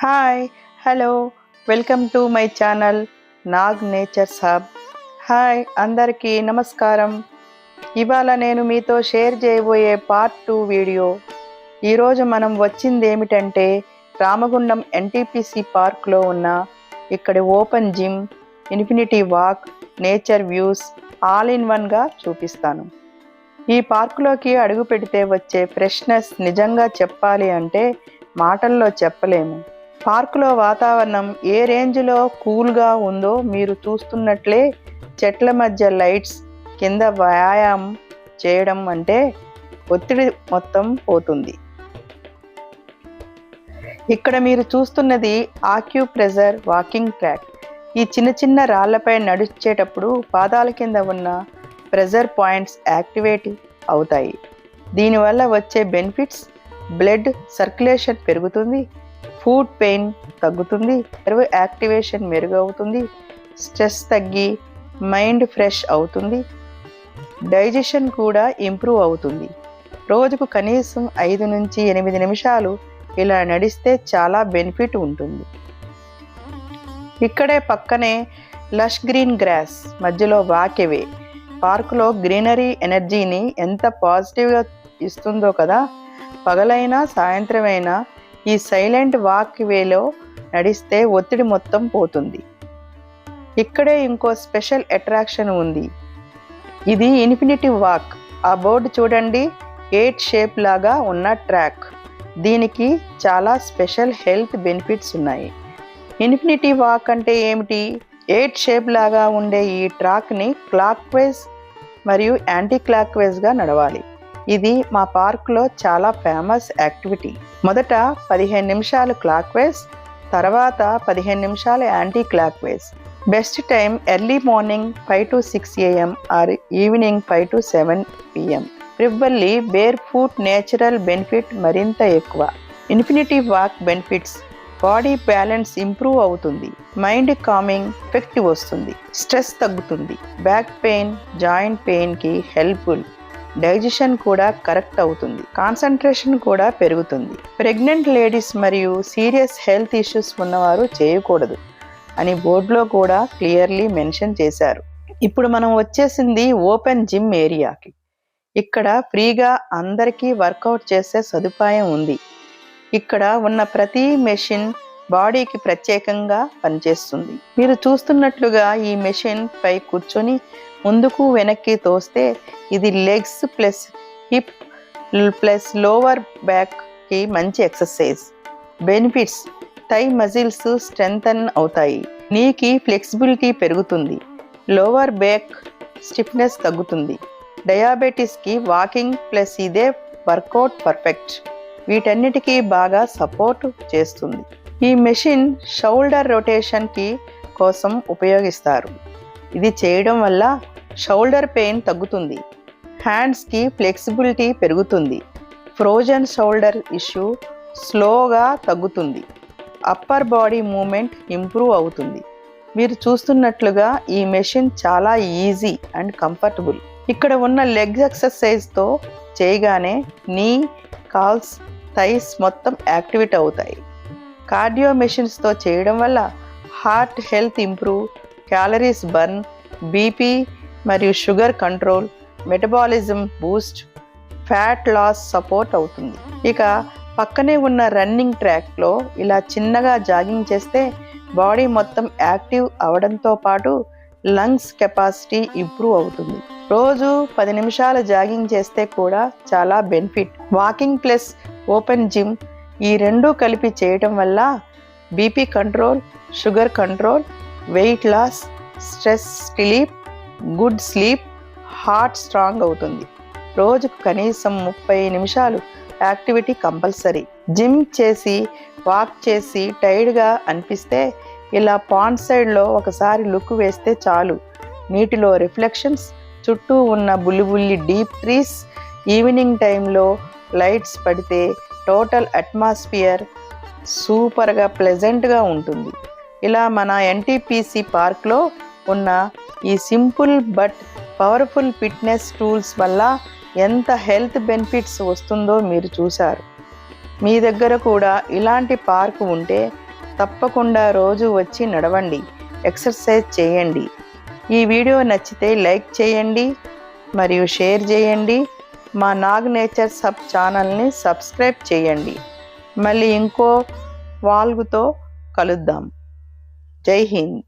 Hi hello welcome to my channel Nag nature's hub. Hi అందరికీ నమస్కారం. ఇవాళ నేను మీతో షేర్ చేయబోయే పార్ట్ 2 వీడియో. ఈరోజు మనం వచ్చింది ఏమిటంటే రామగుండం ఎన్టీపీసీ పార్క్లో ఉన్న ఇక్కడి open gym, infinity walk, nature views all in వన్గా చూపిస్తాను. ఈ పార్కులోకి అడుగు పెడితే వచ్చే ఫ్రెష్నెస్ నిజంగా చెప్పాలి అంటే మాటల్లో చెప్పలేము. పార్కులో వాతావరణం ఏ రేంజ్లో కూల్గా ఉందో మీరు చూస్తున్నట్లే చెట్ల మధ్య లైట్స్ కింద వ్యాయామం చేయడం అంటే ఒత్తిడి మొత్తం పోతుంది. ఇక్కడ మీరు చూస్తున్నది ఆక్యుప్రెషర్ వాకింగ్ ట్రాక్. ఈ చిన్న చిన్న రాళ్లపై నడిచేటప్పుడు పాదాల కింద ఉన్న ప్రెజర్ పాయింట్స్ యాక్టివేట్ అవుతాయి. దీనివల్ల వచ్చే బెనిఫిట్స్: బ్లడ్ సర్క్యులేషన్ పెరుగుతుంది, ఫుట్ పెయిన్ తగ్గుతుంది, నర్వ్ యాక్టివేషన్ మెరుగవుతుంది, స్ట్రెస్ తగ్గి మైండ్ ఫ్రెష్ అవుతుంది, డైజెషన్ కూడా ఇంప్రూవ్ అవుతుంది. రోజుకు కనీసం 5 నుంచి 8 నిమిషాలు ఇలా నడిస్తే చాలా బెనిఫిట్ ఉంటుంది. ఇక్కడే పక్కనే లష్ గ్రీన్ గ్రాస్ మధ్యలో వాకేవే. పార్కులో గ్రీనరీ ఎనర్జీని ఎంత పాజిటివ్గా ఇస్తుందో కదా. పగలైనా సాయంత్రమైనా ఈ సైలెంట్ వాక్ వేలో నడిస్తే ఒత్తిడి మొత్తం పోతుంది. ఇక్కడే ఇంకో స్పెషల్ అట్రాక్షన్ ఉంది. ఇది ఇన్ఫినిటీ వాక్. ఆ బోర్డు చూడండి, 8 షేప్ లాగా ఉన్న ట్రాక్. దీనికి చాలా స్పెషల్ హెల్త్ బెనిఫిట్స్ ఉన్నాయి. ఇన్ఫినిటీ వాక్ అంటే ఏమిటి? 8 షేప్ లాగా ఉండే ఈ ట్రాక్ని క్లాక్ వైజ్ మరియు యాంటీ క్లాక్ వైజ్గా నడవాలి. ఇది మా పార్క్లో చాలా ఫేమస్ యాక్టివిటీ. మొదట 15 నిమిషాలు క్లాక్ వైజ్, తర్వాత 15 నిమిషాలు anti clock wise. Best time early morning 5 to 6 AM or evening 5 to 7 PM. Preferably bare foot. Natural benefit మరింత ఎక్కువ. Infinity walk benefits: body balance improve అవుతుంది, మైండ్ కామింగ్ ఎఫెక్ట్ వస్తుంది, stress తగ్గుతుంది, back pain, joint పెయిన్కి helpful, digestion కూడా correct అవుతుంది, concentration కూడా పెరుగుతుంది. ప్రెగ్నెంట్ లేడీస్ మరియు సీరియస్ హెల్త్ ఇష్యూస్ ఉన్నవారు చేయకూడదు అని బోర్డులో కూడా క్లియర్లీ మెన్షన్ చేశారు. ఇప్పుడు మనం వచ్చేసింది ఓపెన్ జిమ్ ఏరియాకి. ఇక్కడ ఫ్రీగా అందరికీ వర్కౌట్ చేసే సదుపాయం ఉంది. ఇక్కడ ఉన్న ప్రతి మెషిన్ బాడీకి ప్రత్యేకంగా పనిచేస్తుంది. మీరు చూస్తున్నట్లుగా ఈ మెషిన్ పై కూర్చొని ముందుకు వెనక్కి తోస్తే ఇది legs plus hip plus lower బ్యాక్కి మంచి exercise. Benefits: thigh muscles strengthen అవుతాయి, నీకి ఫ్లెక్సిబిలిటీ పెరుగుతుంది, లోవర్ బ్యాక్ స్టిఫ్నెస్ తగ్గుతుంది, డయాబెటీస్కి వాకింగ్ ప్లస్ ఇదే వర్కౌట్ పర్ఫెక్ట్. వీటన్నిటికీ బాగా సపోర్ట్ చేస్తుంది. ఈ మెషిన్ షోల్డర్ రొటేషన్కి కోసం ఉపయోగిస్తారు. ఇది చేయడం వల్ల షోల్డర్ పెయిన్ తగ్గుతుంది, హ్యాండ్స్కి ఫ్లెక్సిబిలిటీ పెరుగుతుంది, ఫ్రోజన్ షోల్డర్ ఇష్యూ స్లోగా తగ్గుతుంది, అప్పర్ బాడీ మూమెంట్ ఇంప్రూవ్ అవుతుంది. మీరు చూస్తున్నట్లుగా ఈ మెషిన్ చాలా ఈజీ అండ్ కంఫర్టబుల్. ఇక్కడ ఉన్న లెగ్ ఎక్సర్సైజ్తో చేయగానే నీ, కాల్స్, థైస్ మొత్తం యాక్టివేట్ అవుతాయి. కార్డియో మెషిన్స్తో చేయడం వల్ల heart health improve, calories burn, BP మరియు sugar control, metabolism boost, fat loss support అవుతుంది. ఇక పక్కనే ఉన్న రన్నింగ్ ట్రాక్లో ఇలా చిన్నగా జాగింగ్ చేస్తే బాడీ మొత్తం యాక్టివ్ అవడంతో పాటు లంగ్స్ కెపాసిటీ ఇంప్రూవ్ అవుతుంది. రోజు 10 నిమిషాలు జాగింగ్ చేస్తే కూడా చాలా benefit. Walking plus open gym ఈ రెండూ కలిపి చేయటం వల్ల BP control, sugar control, weight loss, stress relief, good sleep, heart strong అవుతుంది. రోజుకు కనీసం 30 నిమిషాలు యాక్టివిటీ కంపల్సరీ. జిమ్ చేసి వాక్ చేసి టైర్డ్గా అనిపిస్తే ఇలా పాండ్ సైడ్లో ఒకసారి లుక్ వేస్తే చాలు. నీటిలో రిఫ్లెక్షన్స్, చుట్టూ ఉన్న బుల్లి డీప్ ట్రీస్, ఈవినింగ్ టైంలో లైట్స్ పడితే టోటల్ అట్మాస్ఫియర్ సూపర్గా ప్లెజెంట్గా ఉంటుంది. ఇలా మన ఎన్టీపీసీ పార్క్లో ఉన్న ఈ simple but powerful fitness tools వల్ల ఎంత హెల్త్ బెనిఫిట్స్ వస్తుందో మీరు చూశారు. మీ దగ్గర కూడా ఇలాంటి పార్క్ ఉంటే తప్పకుండా రోజు వచ్చి నడవండి, ఎక్సర్సైజ్ చేయండి. ఈ వీడియో నచ్చితే లైక్ చేయండి మరియు షేర్ చేయండి. మా నాగ్ నేచర్స్ హబ్ ఛానల్ని సబ్స్క్రైబ్ చేయండి. మళ్ళీ ఇంకో వాల్గుతో కలుద్దాం. జై హింద్.